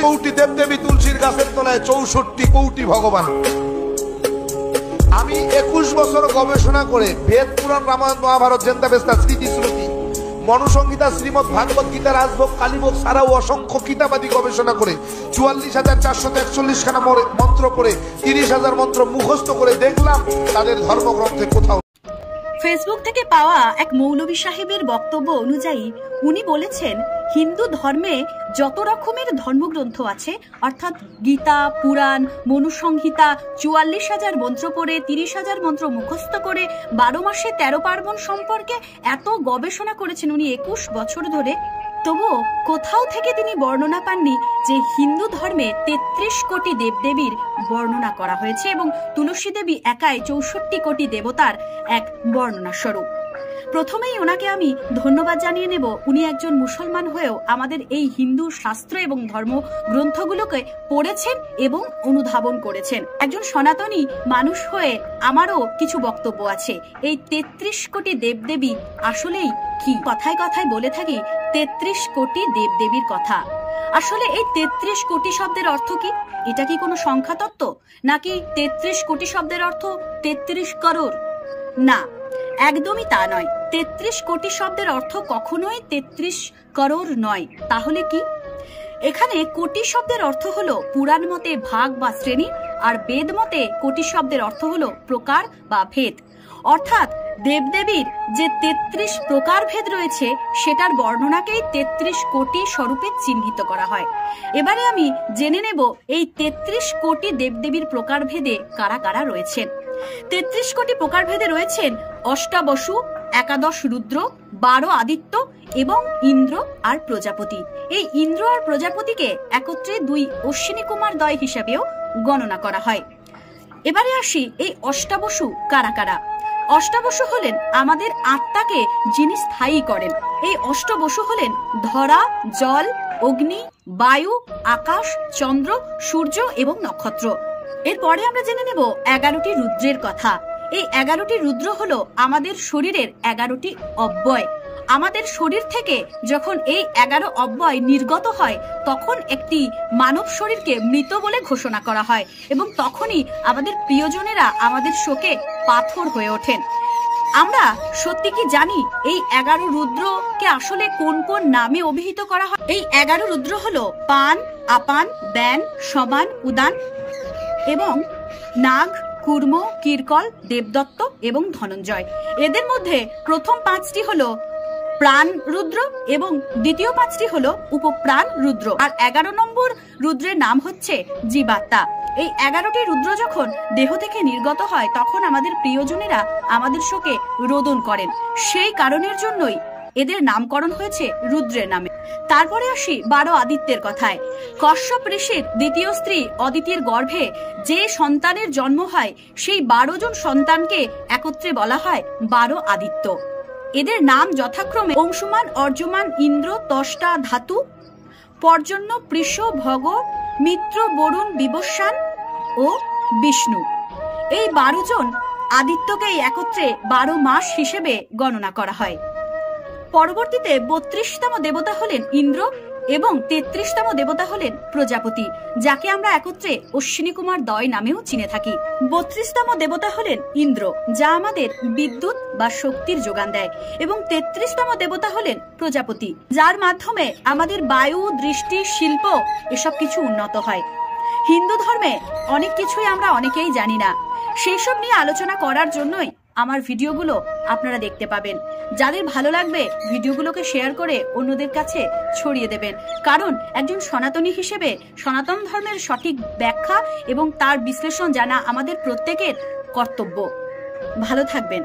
কৌটি দেবদেবী, তুলসীর গাছের তলায় 64 কৌটি ভগবান। আমি 21 বছর গবেষণা করে বেদ, পুরাণ, রামায়ণ, মহাভারত, জেন্দাবেস্তা, স্মৃতি শ্রুতি, মনুসংহিতা, শ্রীমদ ভাগবত গীতা, রাজভোগ, কালীভোগ ছাড়াও অসংখ্য কিতাবাদি গবেষণা করে 44,441 খানা মন্ত্র পড়ে 30,000 মন্ত্র মুখস্থ করে দেখলাম তাদের ধর্মগ্রন্থে কোথাও। ফেসবুক থেকে পাওয়া এক মৌলভী সাহেবের বক্তব্য অনুযায়ী উনি বলেছেন, হিন্দু ধর্মে যত রকমের ধর্মগ্রন্থ আছে, অর্থাৎ গীতা, পুরাণ, মনুসংহিতা, 44,000 মন্ত্র পড়ে 30,000 মন্ত্র মুখস্থ করে 12 মাসে 13 পার্বণ সম্পর্কে এত গবেষণা করেছেন উনি 21 বছর ধরে। তবুও কোথাও থেকে তিনি বর্ণনা পাননি যে হিন্দু ধর্মে 33 কোটি দেবদেবীর বর্ণনা করা হয়েছে এবং তুলসী দেবী একাই 64 কোটি দেবতার এক বর্ণনা স্বরূপ। প্রথমেই ওনাকে আমি ধন্যবাদ জানিয়ে নেব, উনি একজন মুসলমান হয়েও আমাদের এই হিন্দু শাস্ত্র এবং ধর্ম গ্রন্থগুলোকে পড়েছেন এবং অনুধাবন করেছেন। একজন সনাতনী মানুষ হয়ে আমারও কিছু বক্তব্য আছে। এই 33 কোটি দেবদেবী আসলেই কি? কথায় কথায় বলে থাকি 33 কোটি দেবদেবীর কথা। আসলে এই 33 কোটি শব্দের অর্থ কি? এটা কি কোনো সংখ্যা তত্ত্ব, নাকি 33 কোটি শব্দের অর্থ 33 করোড়? না, একদমই তা নয়। 33 কোটি শব্দের অর্থ কখনোই 33 করোড় নয়। তাহলে কি? এখানে কোটি শব্দের অর্থ হলো পুরাণ মতে ভাগ বা শ্রেণী, আর বেদ মতে কোটি শব্দের অর্থ হলো প্রকার বা ভেদ। অর্থাৎ দেবদেবীর যে 33 প্রকার ভেদ রয়েছে সেটার বর্ণনাকেই 33 কোটি স্বরূপে চিহ্নিত করা হয়। এবারে আমি জেনে নেব এই 33 কোটি দেবদেবীর প্রকার ভেদে কারা কারা রয়েছেন। 33 কোটি প্রকার ভেদে রয়েছেন অষ্টাবসু, 11 রুদ্র, 12 আদিত্য এবং ইন্দ্র আর প্রজাপতি। এই ইন্দ্র আর প্রজাপতিকে একত্রে 2 অশ্বিনী কুমার দ্বয় হিসাবেও গণনা করা হয়। এবারে আসি এই অষ্টাবসু কারা কারা। অষ্টাবসু হলেন আমাদের আত্মাকে যিনি স্থায়ী করেন। এই অষ্টবসু হলেন ধরা, জল, অগ্নি, বায়ু, আকাশ, চন্দ্র, সূর্য এবং নক্ষত্র। এরপরে আমরা জেনে নেব 11টি রুদ্রের কথা। এই 11টি রুদ্র হলো আমাদের শরীরের 11টি অব্যয়। আমাদের শরীর থেকে যখন এই 11 অব্যয় নির্গত হয় তখন একটি মানব শরীরকে মৃত বলে ঘোষণা করা হয় এবং তখনই আমাদের প্রিয়জনেরা আমাদের শোকে পাথর হয়ে ওঠেন। আমরা সত্যি কি জানি এই 11 রুদ্রকে আসলে কোন কোন নামে অভিহিত করা হয়? এই 11 রুদ্র হলো পান, আপান, ব্যান, সমান, উদান এবং নাগ, কুর্ম, কিরকল, দেবদত্ত এবং ধনঞ্জয়। এদের মধ্যে প্রথম 5টি হলো প্রাণ রুদ্র এবং দ্বিতীয় 5টি হলো উপপ্রাণ রুদ্র, আর 11 নম্বর রুদ্রের নাম হচ্ছে জীবাত্মা। এই 11টি রুদ্র যখন দেহ থেকে নির্গত হয় তখন আমাদের প্রিয়জনেরা আমাদের শোকে রোদন করেন। সেই কারণের জন্যই এদের নামকরণ হয়েছে রুদ্রের নামে। তারপরে আসি 12 আদিত্যের কথায়। কশ্যপ ঋষির দ্বিতীয় স্ত্রী অদিতির গর্ভে যে সন্তানের জন্ম হয় সেই 12 জন সন্তানকে একত্রে বলা হয় 12 আদিত্য। এদের নাম যথাক্রমে অংশুমান, অর্জমান, ইন্দ্র, ত্বষ্টা, ধাতু, পর্জন্য, পৃষ, ভগ, মিত্র, বরুণ, বিবস্বান ও বিষ্ণু। এই 12 জন আদিত্যকেই একত্রে 12 মাস হিসেবে গণনা করা হয়। পরবর্তীতে 32তম দেবতা হলেন ইন্দ্র এবং 33তম দেবতা হলেন প্রজাপতি, যাকে আমরা একত্রে অশ্বিনী কুমার দ্বয় নামেও চিনে থাকি। 32তম দেবতা হলেন ইন্দ্র, যা আমাদের বিদ্যুৎ বা শক্তির যোগান দেয়, এবং 33তম দেবতা হলেন প্রজাপতি, যার মাধ্যমে আমাদের বায়ু, দৃষ্টি, শিল্প এসব কিছু উন্নত হয়। হিন্দু ধর্মে অনেক কিছুই আমরা অনেকেই জানি না। সেই সব নিয়ে আলোচনা করার জন্যই আমার ভিডিওগুলো আপনারা দেখতে পাবেন। যাদের ভালো লাগবে ভিডিওগুলোকে শেয়ার করে অন্যদের কাছে ছড়িয়ে দেবেন, কারণ একজন সনাতনী হিসেবে সনাতন ধর্মের সঠিক ব্যাখ্যা এবং তার বিশ্লেষণ জানা আমাদের প্রত্যেকের কর্তব্য। ভালো থাকবেন।